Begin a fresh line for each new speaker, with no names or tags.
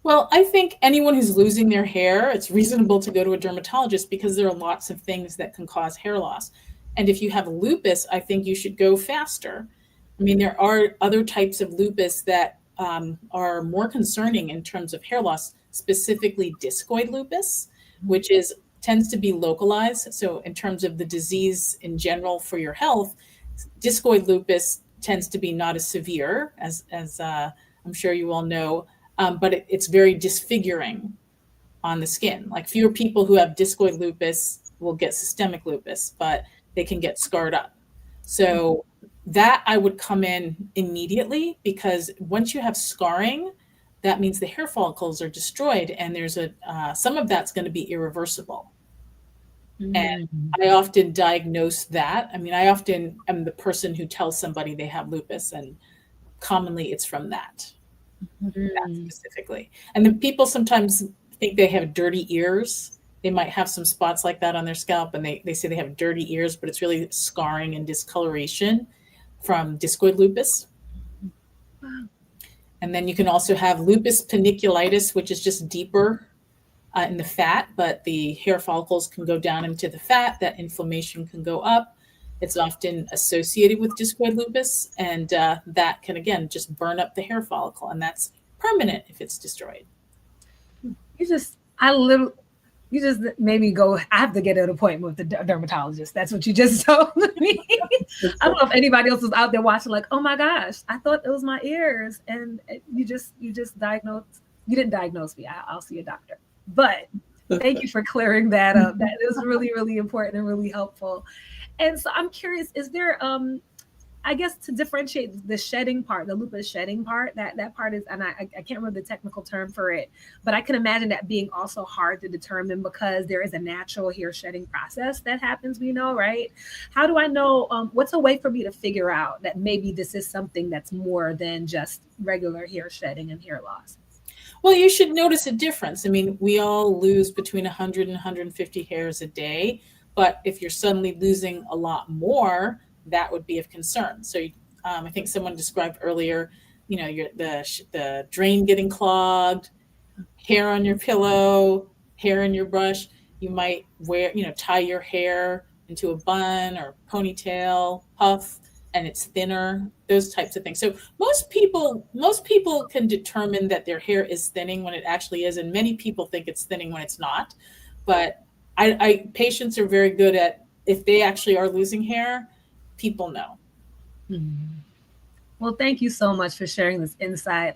Well, I think anyone who's losing their hair, it's reasonable to go to a dermatologist because there are lots of things that can cause hair loss. And if you have lupus, I think you should go faster. I mean, there are other types of lupus that are more concerning in terms of hair loss, specifically discoid lupus, which is tends to be localized. So in terms of the disease in general for your health, discoid lupus tends to be not as severe as I'm sure you all know, but it's very disfiguring on the skin. Like fewer people who have discoid lupus will get systemic lupus, but they can get scarred up. So that I would come in immediately because once you have scarring, that means the hair follicles are destroyed, and there's a some of that's going to be irreversible. And
Mm.
I often diagnose that. I mean, I often am the person who tells somebody they have lupus, and commonly it's from that
Mm.
specifically. And then people sometimes think they have dirty ears. They might have some spots like that on their scalp, and they say they have dirty ears, but it's really scarring and discoloration from discoid lupus.
Wow.
And then you can also have lupus paniculitis, which is just deeper in the fat, but the hair follicles can go down into the fat. That inflammation can go up. It's often associated with discoid lupus, and that can again just burn up the hair follicle, and that's permanent if it's destroyed.
You just, I literally, you just made me go. I have to get an appointment with the dermatologist. That's what you just told me. I don't know if anybody else was out there watching, like, oh my gosh, I thought it was my ears, and you just diagnosed. You didn't diagnose me. I'll see a doctor. But thank you for clearing that up. That is really, really important and really helpful. And so I'm curious, is there I guess to differentiate the shedding part, the lupus shedding part, that part is, and I can't remember the technical term for it, but I can imagine that being also hard to determine because there is a natural hair shedding process that happens, we know, right? How do I know, what's a way for me to figure out that maybe this is something that's more than just regular hair shedding and hair loss?
Well, you should notice a difference. I mean, we all lose between 100 and 150 hairs a day, but if you're suddenly losing a lot more, that would be of concern. So, I think someone described earlier, the drain getting clogged, hair on your pillow, hair in your brush. You might tie your hair into a bun or ponytail, puff, and it's thinner, those types of things. So most people can determine that their hair is thinning when it actually is, and many people think it's thinning when it's not. But patients are very good at if they actually are losing hair, people know.
Hmm. Well, thank you so much for sharing this insight.